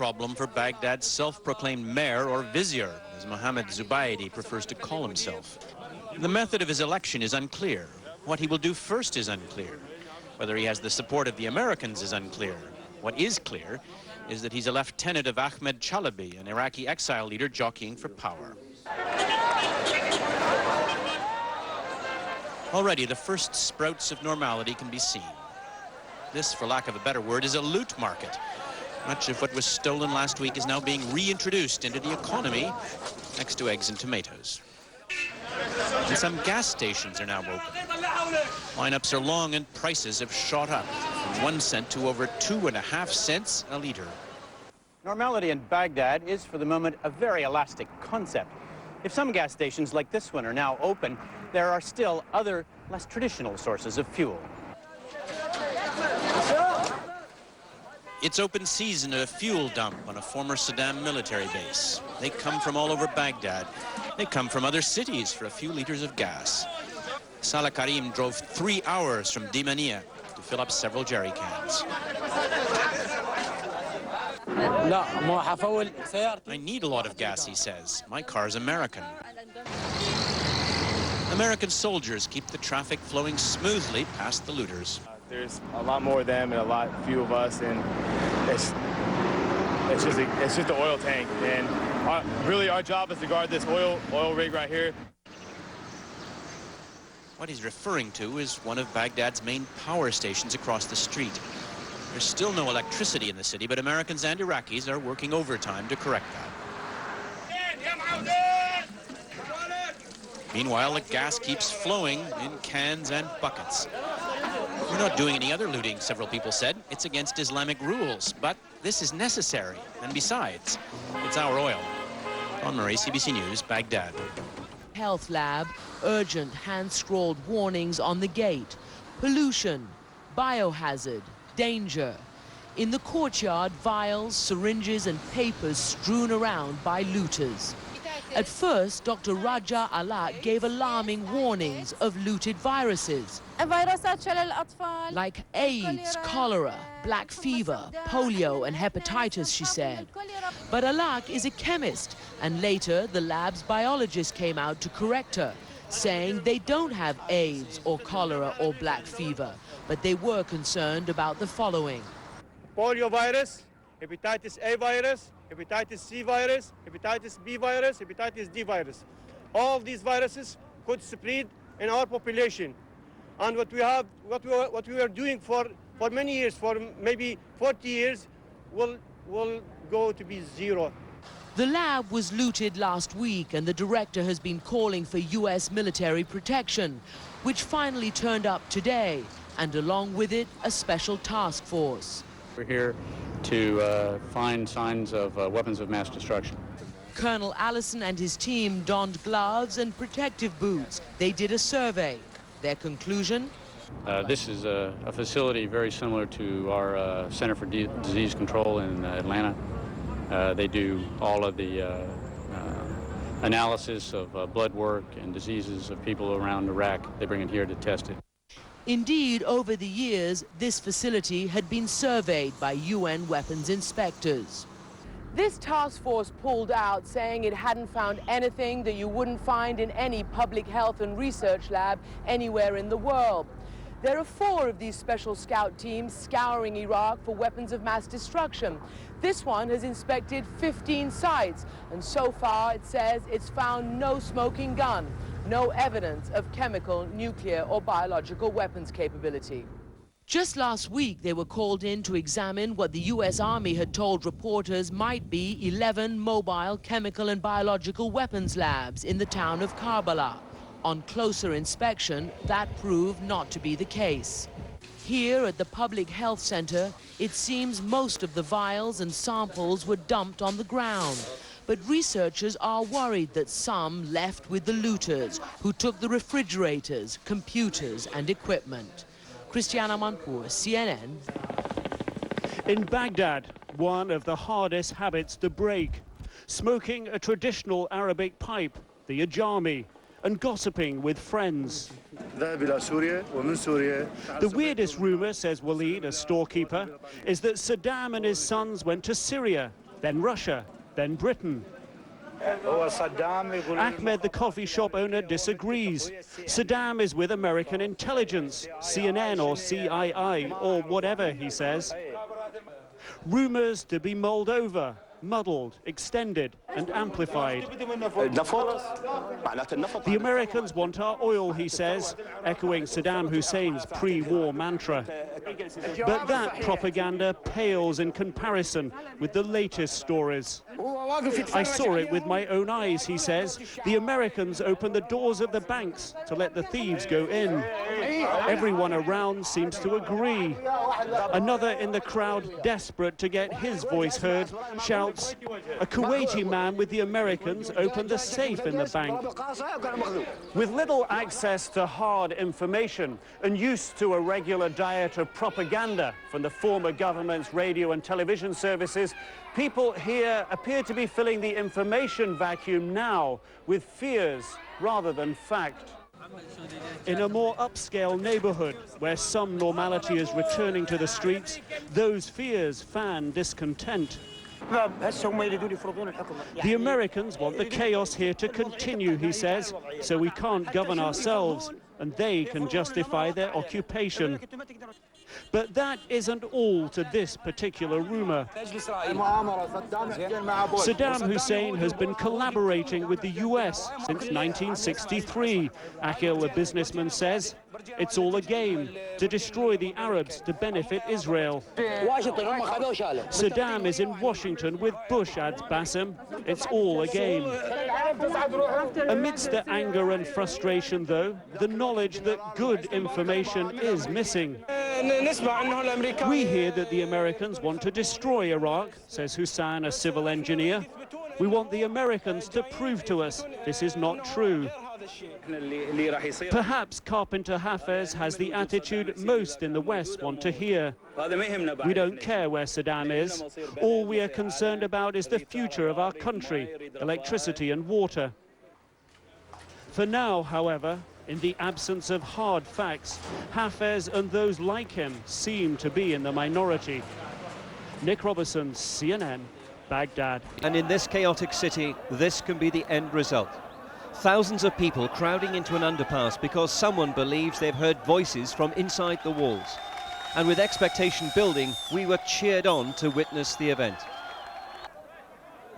problem for Baghdad's self-proclaimed mayor, or vizier, as Mohammed Zubaydi prefers to call himself. The method of his election is unclear. What he will do first is unclear. Whether he has the support of the Americans is unclear. What is clear is that he's a lieutenant of Ahmed Chalabi, an Iraqi exile leader jockeying for power. Already, the first sprouts of normality can be seen. This, for lack of a better word, is a loot market. Much of what was stolen last week is now being reintroduced into the economy next to eggs and tomatoes. And some gas stations are now open. Lineups are long and prices have shot up from 1 cent to over 2.5 cents a litre. Normality in Baghdad is, for the moment, a very elastic concept. If some gas stations like this one are now open, there are still other, less traditional sources of fuel. It's open season at a fuel dump on a former Saddam military base. They come from all over Baghdad. They come from other cities for a few liters of gas. Salah Karim drove 3 hours from Dimania to fill up several jerry cans. I need a lot of gas, he says. My car's American. American soldiers keep the traffic flowing smoothly past the looters. There's a lot more of them and a lot few of us, and it's just the oil tank. And really our job is to guard this oil rig right here. What he's referring to is one of Baghdad's main power stations across the street. There's still no electricity in the city, but Americans and Iraqis are working overtime to correct that. Meanwhile, the gas keeps flowing in cans and buckets. We're not doing any other looting, several people said. It's against Islamic rules, but this is necessary. And besides, it's our oil. Ron Murray, CBC News, Baghdad. Health lab, urgent hand-scrawled warnings on the gate. Pollution, biohazard, danger. In the courtyard, vials, syringes and papers strewn around by looters. At first, Dr. Raja Alat gave alarming warnings of looted viruses, like AIDS, cholera, black fever, polio and hepatitis, she said. But Alak is a chemist, and later the lab's biologist came out to correct her, saying they don't have AIDS or cholera or black fever, but they were concerned about the following. Polio virus, hepatitis A virus, hepatitis C virus, hepatitis B virus, hepatitis D virus. All of these viruses could spread in our population. And what we are doing for many years, for maybe 40 years, will go to be zero. The lab was looted last week, and the director has been calling for U.S. military protection, which finally turned up today, and along with it, a special task force. We're here to find signs of weapons of mass destruction. Colonel Allison and his team donned gloves and protective boots. They did a survey. Their conclusion? This is a facility very similar to our Center for Disease Control in Atlanta. They do all of the analysis of blood work and diseases of people around Iraq. They bring it here to test it. Indeed, over the years, this facility had been surveyed by UN weapons inspectors. This task force pulled out, saying it hadn't found anything that you wouldn't find in any public health and research lab anywhere in the world. There are 4 of these special scout teams scouring Iraq for weapons of mass destruction. This one has inspected 15 sites, and so far it says it's found no smoking gun, no evidence of chemical, nuclear or biological weapons capability. Just last week, they were called in to examine what the U.S. Army had told reporters might be 11 mobile chemical and biological weapons labs in the town of Karbala. On closer inspection, that proved not to be the case. Here at the Public Health Center, it seems most of the vials and samples were dumped on the ground. But researchers are worried that some left with the looters, who took the refrigerators, computers and equipment. Christiana Manpour, CNN. In Baghdad, one of the hardest habits to break. Smoking a traditional Arabic pipe, the ajami, and gossiping with friends. The weirdest rumor, says Walid, a storekeeper, is that Saddam and his sons went to Syria then Russia, then Britain. Ahmed, the coffee shop owner, disagrees. Saddam is with American intelligence, CNN or CII, or whatever, he says. Rumours to be mulled over, muddled, extended and amplified. The Americans want our oil, he says, echoing Saddam Hussein's pre-war mantra. But that propaganda pales in comparison with the latest stories. I saw it with my own eyes, he says. The Americans opened the doors of the banks to let the thieves go in. Everyone around seems to agree. Another in the crowd, desperate to get his voice heard, shouts, "A Kuwaiti man with the Americans opened the safe in the bank." With little access to hard information and used to a regular diet of propaganda from the former government's radio and television services, people here appear to be filling the information vacuum now with fears rather than fact. In a more upscale neighborhood where some normality is returning to the streets, those fears fan discontent. The Americans want the chaos here to continue, he says, so we can't govern ourselves, and they can justify their occupation. But that isn't all to this particular rumor. Saddam Hussein has been collaborating with the US since 1963, Akil, a businessman, says. It's all a game to destroy the Arabs to benefit Israel. Saddam is in Washington with Bush, adds Bassem. It's all a game. Amidst the anger and frustration, though, the knowledge that good information is missing. We hear that the Americans want to destroy Iraq, says Hussein, a civil engineer. We want the Americans to prove to us this is not true. Perhaps Carpenter Hafez has the attitude most in the West want to hear. We don't care where Saddam is. All we are concerned about is the future of our country, electricity and water. For now, however, in the absence of hard facts, Hafez and those like him seem to be in the minority. Nick Robertson, CNN, Baghdad. And in this chaotic city, this can be the end result. Thousands of people crowding into an underpass because someone believes they've heard voices from inside the walls. And with expectation building, we were cheered on to witness the event.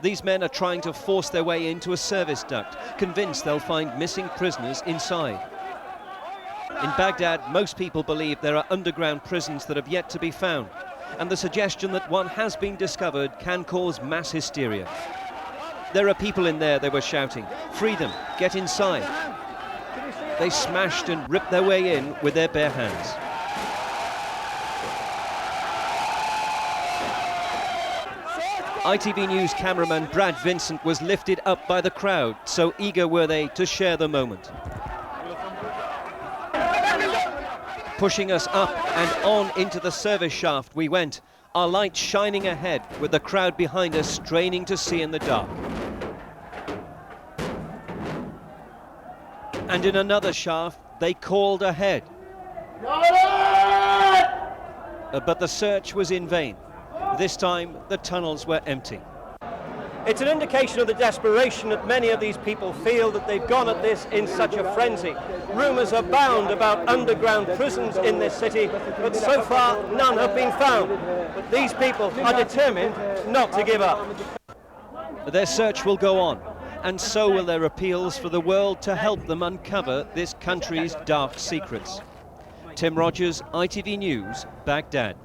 These men are trying to force their way into a service duct, convinced they'll find missing prisoners inside. In Baghdad, most people believe there are underground prisons that have yet to be found, and the suggestion that one has been discovered can cause mass hysteria. There are people in there, they were shouting, "Freedom, get inside." They smashed and ripped their way in with their bare hands. ITV News cameraman Brad Vincent was lifted up by the crowd, so eager were they to share the moment. Pushing us up and on into the service shaft we went, our lights shining ahead with the crowd behind us straining to see in the dark. And in another shaft, they called ahead. But the search was in vain. This time, the tunnels were empty. It's an indication of the desperation that many of these people feel that they've gone at this in such a frenzy. Rumours abound about underground prisons in this city, but so far none have been found. But these people are determined not to give up. Their search will go on, and so will their appeals for the world to help them uncover this country's dark secrets. Tim Rogers, ITV News, Baghdad.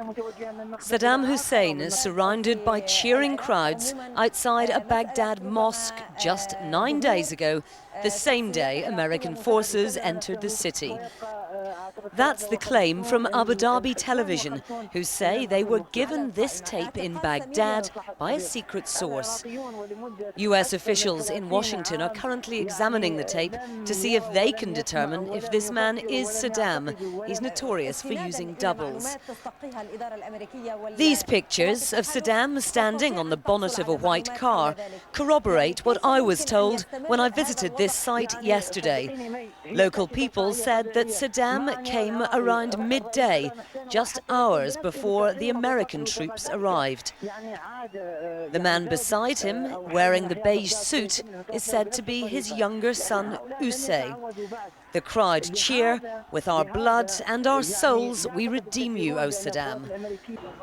Saddam Hussein is surrounded by cheering crowds outside a Baghdad mosque just 9 days ago, the same day American forces entered the city. That's the claim from Abu Dhabi television, who say they were given this tape in Baghdad by a secret source. US officials in Washington are currently examining the tape to see if they can determine if this man is Saddam. He's notorious for using doubles. These pictures of Saddam standing on the bonnet of a white car corroborate what I was told when I visited this site yesterday. Local people said that Saddam came around midday, just hours before the American troops arrived. The man beside him, wearing the beige suit, is said to be his younger son, Usay. The crowd cheer, "With our blood and our souls, we redeem you, O Saddam."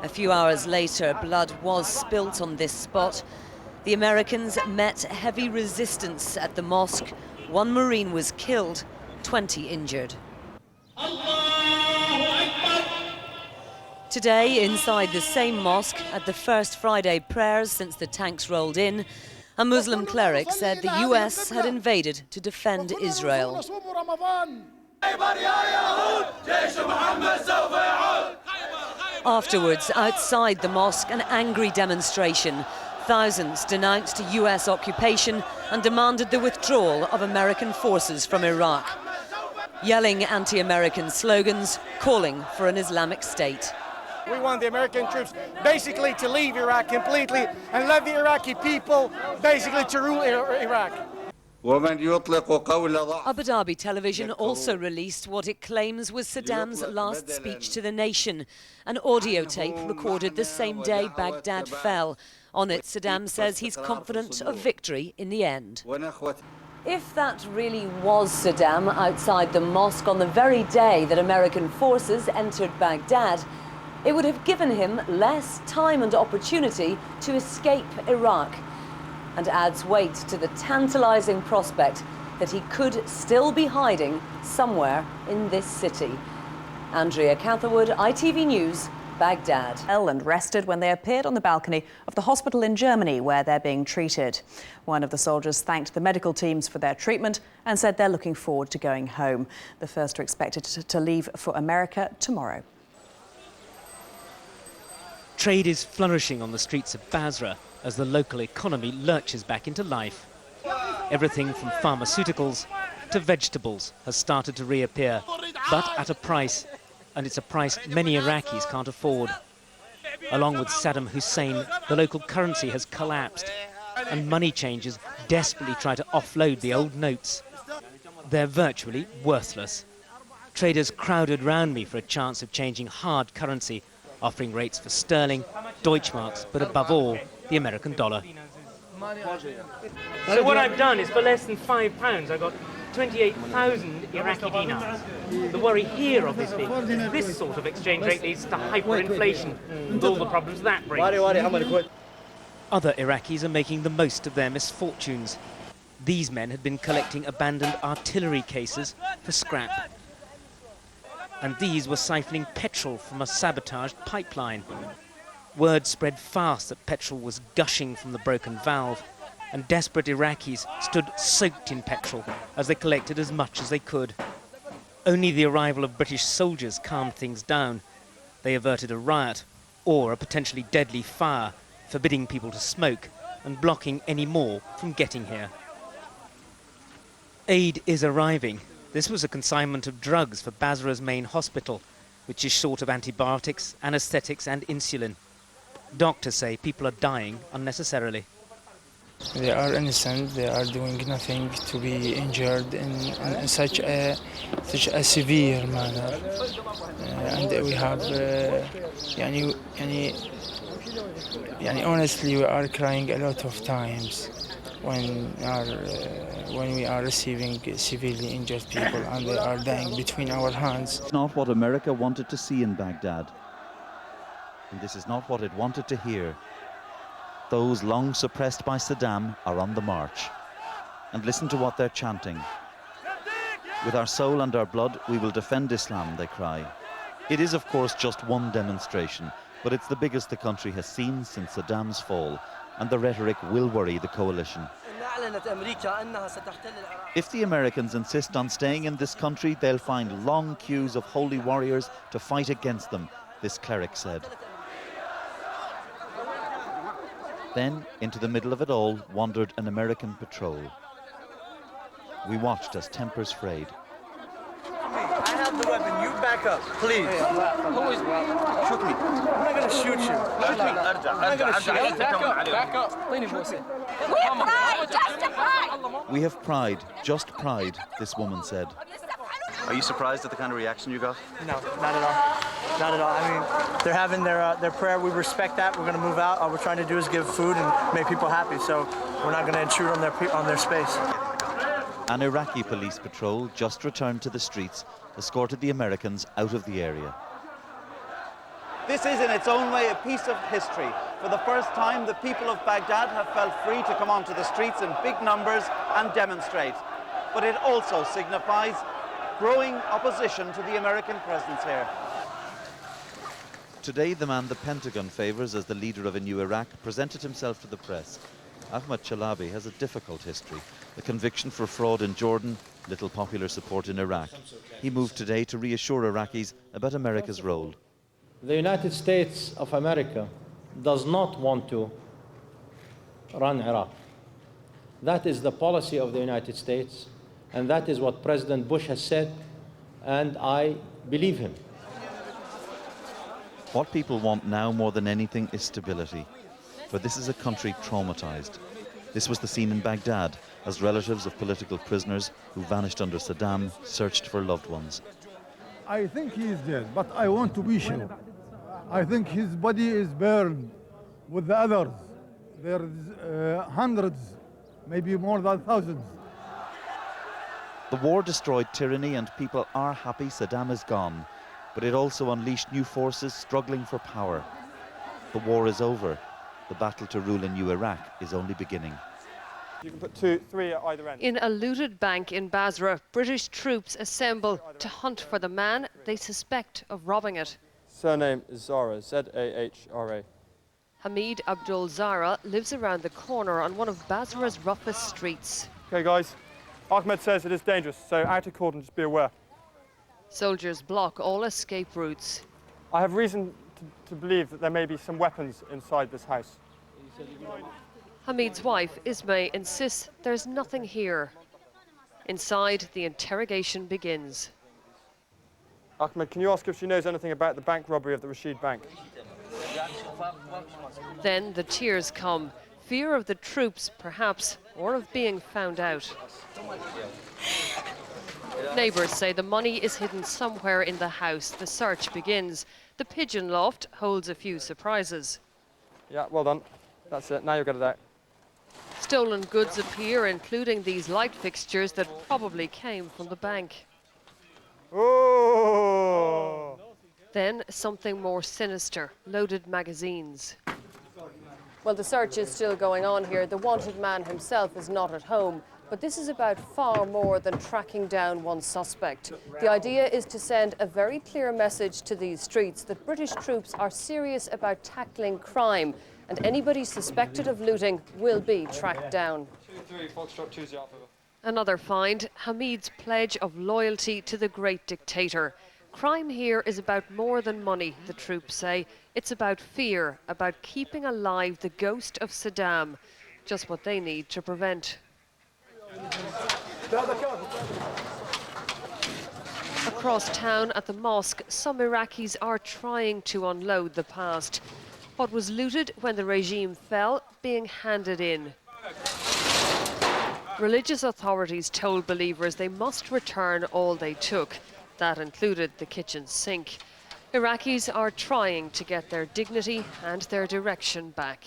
A few hours later, blood was spilt on this spot. The Americans met heavy resistance at the mosque. One Marine was killed, 20 injured. Today, inside the same mosque, at the first Friday prayers since the tanks rolled in, a Muslim cleric said the US had invaded to defend Israel. Afterwards, outside the mosque, an angry demonstration. Thousands denounced US occupation and demanded the withdrawal of American forces from Iraq, yelling anti-American slogans, calling for an Islamic State. We want the American troops basically to leave Iraq completely and let the Iraqi people basically to rule Iraq. Abu Dhabi television also released what it claims was Saddam's last speech to the nation, an audio tape recorded the same day Baghdad fell. On it, Saddam says he's confident of victory in the end. If that really was Saddam outside the mosque on the very day that American forces entered Baghdad, it would have given him less time and opportunity to escape Iraq, and adds weight to the tantalizing prospect that he could still be hiding somewhere in this city. Andrea Catherwood, ITV News, Baghdad. And rested when they appeared on the balcony of the hospital in Germany where they're being treated. One of the soldiers thanked the medical teams for their treatment and said they're looking forward to going home. The first are expected to leave for America tomorrow. Trade is flourishing on the streets of Basra as the local economy lurches back into life. Everything from pharmaceuticals to vegetables has started to reappear, but at a price, and it's a price many Iraqis can't afford. Along with Saddam Hussein, the local currency has collapsed, and money changers desperately try to offload the old notes. They're virtually worthless. Traders crowded round me for a chance of changing hard currency, offering rates for sterling, Deutschmarks, but above all, the American dollar. So what I've done is for less than £5, I got 28,000 Iraqi dinars. The worry here, obviously, is this sort of exchange rate leads to hyperinflation and all the problems that brings. Other Iraqis are making the most of their misfortunes. These men had been collecting abandoned artillery cases for scrap. And these were siphoning petrol from a sabotaged pipeline. Word spread fast that petrol was gushing from the broken valve, and desperate Iraqis stood soaked in petrol as they collected as much as they could. Only the arrival of British soldiers calmed things down. They averted a riot or a potentially deadly fire, forbidding people to smoke and blocking any more from getting here. Aid is arriving. This was a consignment of drugs for Basra's main hospital, which is short of antibiotics, anesthetics and insulin. Doctors say people are dying unnecessarily. They are innocent, they are doing nothing to be injured in such a severe manner. And we have, honestly, we are crying a lot of times when we are receiving severely injured people and they are dying between our hands. It's not what America wanted to see in Baghdad. And this is not what it wanted to hear. Those long suppressed by Saddam are on the march. And listen to what they're chanting. With our soul and our blood, we will defend Islam, they cry. It is, of course, just one demonstration, but it's the biggest the country has seen since Saddam's fall, and the rhetoric will worry the coalition. If the Americans insist on staying in this country, they'll find long queues of holy warriors to fight against them, this cleric said. Then, into the middle of it all, wandered an American patrol. We watched as tempers frayed. I have the weapon, you back up, please. Shoot me. I'm not going to shoot you. Shoot me. I'm not going to shoot you. Back up. We have pride, just pride, this woman said. Are you surprised at the kind of reaction you got? No, not at all. Not at all. I mean, they're having their prayer. We respect that. We're going to move out. All we're trying to do is give food and make people happy. So we're not going to intrude on their space. An Iraqi police patrol just returned to the streets, escorted the Americans out of the area. This is in its own way a piece of history. For the first time, the people of Baghdad have felt free to come onto the streets in big numbers and demonstrate. But it also signifies growing opposition to the American presence here. Today, the man the Pentagon favors as the leader of a new Iraq presented himself to the press. Ahmad Chalabi has a difficult history. A conviction for fraud in Jordan, little popular support in Iraq. He moved today to reassure Iraqis about America's role. The United States of America does not want to run Iraq. That is the policy of the United States, and that is what President Bush has said, and I believe him. What people want now more than anything is stability, for this is a country traumatized. This was the scene in Baghdad as relatives of political prisoners who vanished under Saddam searched for loved ones. I think he is dead, but I want to be sure. I think his body is burned with the others. There's hundreds, maybe more than thousands. The war destroyed tyranny and people are happy Saddam is gone, but it also unleashed new forces struggling for power. The war is over. The battle to rule a new Iraq is only beginning. You can put 2, 3 at either end. In a looted bank in Basra, British troops assemble to hunt for the man they suspect of robbing it. Surname is Zahra, Z-A-H-R-A. Hamid Abdul Zahra lives around the corner on one of Basra's roughest streets. Okay, guys. Ahmed says it is dangerous, so out of cordon, just be aware. Soldiers block all escape routes. I have reason to believe that there may be some weapons inside this house. Hamid's wife, Ismay, insists there's nothing here. Inside, the interrogation begins. Ahmed, can you ask if she knows anything about the bank robbery of the Rashid Bank? Then the tears come. Fear of the troops, perhaps, or of being found out. Neighbours say the money is hidden somewhere in the house. The search begins. The pigeon loft holds a few surprises. Yeah, well done. That's it. Now you'll get it out. Stolen goods appear, including these light fixtures that probably came from the bank. Oh! Then something more sinister, loaded magazines. Well, the search is still going on here. The wanted man himself is not at home. But this is about far more than tracking down one suspect. The idea is to send a very clear message to these streets that British troops are serious about tackling crime, and anybody suspected of looting will be tracked down. 2-3, Foxtrot 2 Alpha. Another find, Hamid's pledge of loyalty to the great dictator. Crime here is about more than money, the troops say. It's about fear, about keeping alive the ghost of Saddam. Just what they need to prevent. Across town at the mosque, some Iraqis are trying to unload the past. What was looted when the regime fell, being handed in. Religious authorities told believers they must return all they took. That included the kitchen sink. Iraqis are trying to get their dignity and their direction back.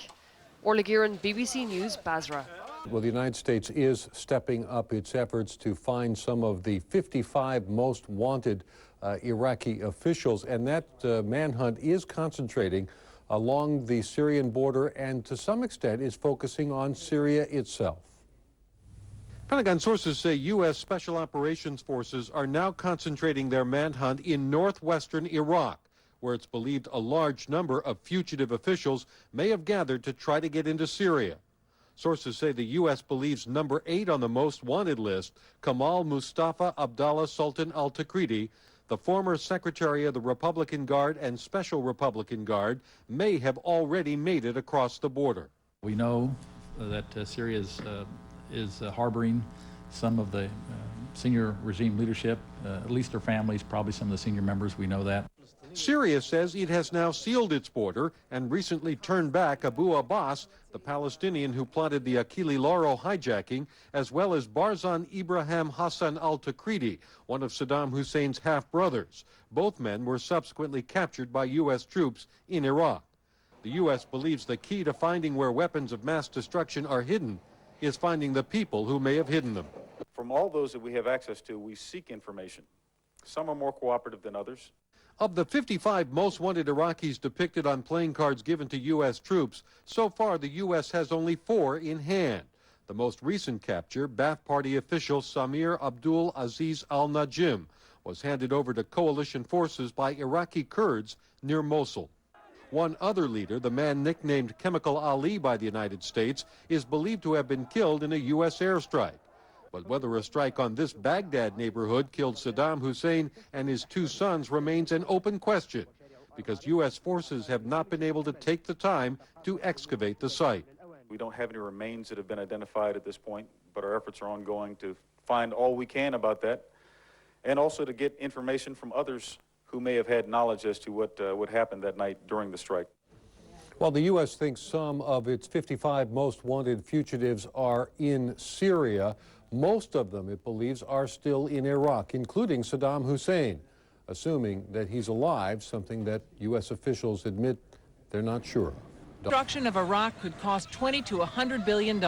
Orla Guerin, BBC News, Basra. Well, the United States is stepping up its efforts to find some of the 55 most wanted Iraqi officials, and that manhunt is concentrating along the Syrian border and to some extent is focusing on Syria itself. Pentagon sources say U.S. Special Operations Forces are now concentrating their manhunt in northwestern Iraq, where it's believed a large number of fugitive officials may have gathered to try to get into Syria. Sources say the U.S. believes number 8 on the most wanted list, Kamal Mustafa Abdallah Sultan al-Takriti, the former Secretary of the Republican Guard and Special Republican Guard, may have already made it across the border. We know that Syria is harboring some of the senior regime leadership, at least their families, probably some of the senior members, we know that. Syria says it has now sealed its border and recently turned back Abu Abbas, the Palestinian who plotted the Achille Lauro hijacking, as well as Barzan Ibrahim Hassan al-Takriti, one of Saddam Hussein's half-brothers. Both men were subsequently captured by U.S. troops in Iraq. The U.S. believes the key to finding where weapons of mass destruction are hidden is finding the people who may have hidden them. From all those that we have access to, we seek information. Some are more cooperative than others. Of the 55 most wanted Iraqis depicted on playing cards given to U.S. troops, so far the U.S. has only 4 in hand. The most recent capture, Ba'ath Party official Samir Abdul Aziz al-Najim, was handed over to coalition forces by Iraqi Kurds near Mosul. One other leader, the man nicknamed Chemical Ali by the United States, is believed to have been killed in a U.S. airstrike. But whether a strike on this Baghdad neighborhood killed Saddam Hussein and his 2 sons remains an open question, because U.S. forces have not been able to take the time to excavate the site. We don't have any remains that have been identified at this point, but our efforts are ongoing to find all we can about that, and also to get information from others who may have had knowledge as to what happened that night during the strike. While the U.S. thinks some of its 55 most wanted fugitives are in Syria, most of them, it believes, are still in Iraq, including Saddam Hussein, assuming that he's alive, something that U.S. officials admit they're not sure of. Destruction of Iraq could cost $20 to $100 billion,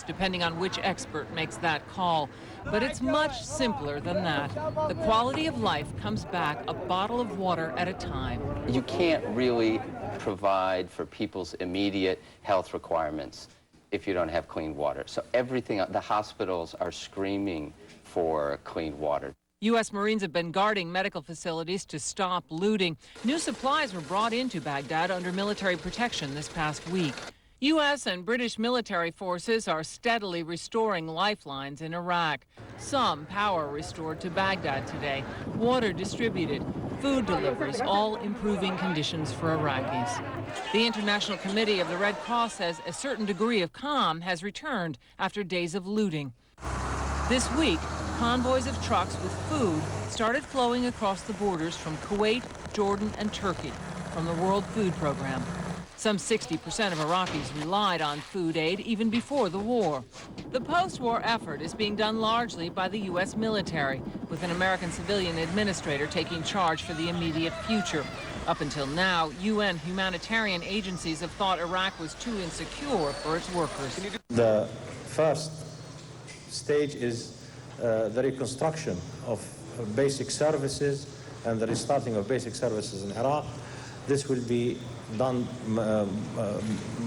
depending on which expert makes that call. But it's much simpler than that. The quality of life comes back a bottle of water at a time. You can't really provide for people's immediate health requirements if you don't have clean water. So everything, the hospitals are screaming for clean water. U.S. Marines have been guarding medical facilities to stop looting. New supplies were brought into Baghdad under military protection this past week. U.S. and British military forces are steadily restoring lifelines in Iraq. Some power restored to Baghdad today, water distributed, food deliveries, all improving conditions for Iraqis. The International Committee of the Red Cross says a certain degree of calm has returned after days of looting. This week, convoys of trucks with food started flowing across the borders from Kuwait, Jordan, and Turkey from the World Food Program. Some 60% of Iraqis relied on food aid even before the war. The post-war effort is being done largely by the U.S. military, with an American civilian administrator taking charge for the immediate future. Up until now, UN humanitarian agencies have thought Iraq was too insecure for its workers. The first stage is the reconstruction of basic services and the restarting of basic services in Iraq. This will be done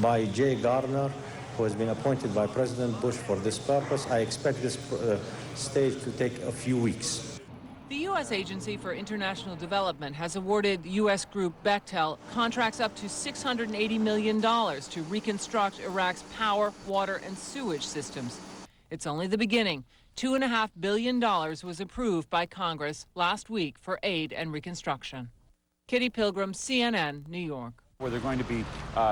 by Jay Garner, who has been appointed by President Bush for this purpose. I expect this stage to take a few weeks. The U.S. Agency for International Development has awarded U.S. group Bechtel contracts up to $680 million to reconstruct Iraq's power, water, and sewage systems. It's only the beginning. $2.5 billion was approved by Congress last week for aid and reconstruction. Kitty Pilgrim, CNN, New York. Where they're going to be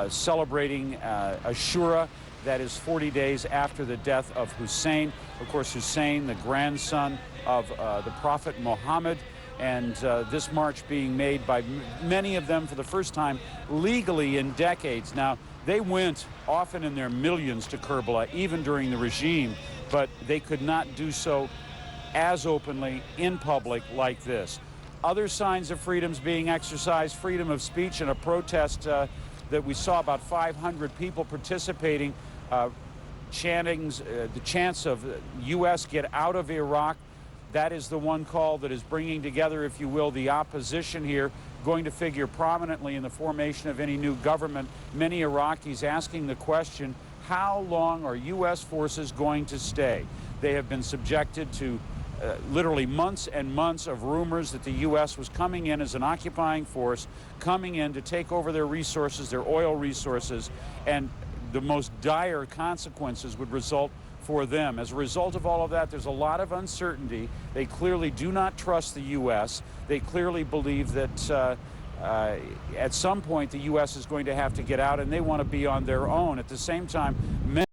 celebrating Ashura, that is 40 days after the death of Hussein. Of course, Hussein, the grandson of the Prophet Muhammad, and this march being made by many of them for the first time legally in decades. Now, they went often in their millions to Kerbala, even during the regime, but they could not do so as openly in public like this. Other signs of freedoms being exercised, freedom of speech, and a protest that we saw about 500 people participating, chanting the chants of U.S. get out of Iraq. That is the one call that is bringing together, if you will, the opposition here, going to figure prominently in the formation of any new government. Many Iraqis asking the question, how long are U.S. forces going to stay? They have been subjected to literally months and months of rumors that the U.S. was coming in as an occupying force, coming in to take over their resources, their oil resources, and the most dire consequences would result for them. As a result of all of that, there's a lot of uncertainty. They clearly do not trust the U.S. They clearly believe that at some point the U.S. is going to have to get out, and they want to be on their own. At the same time, many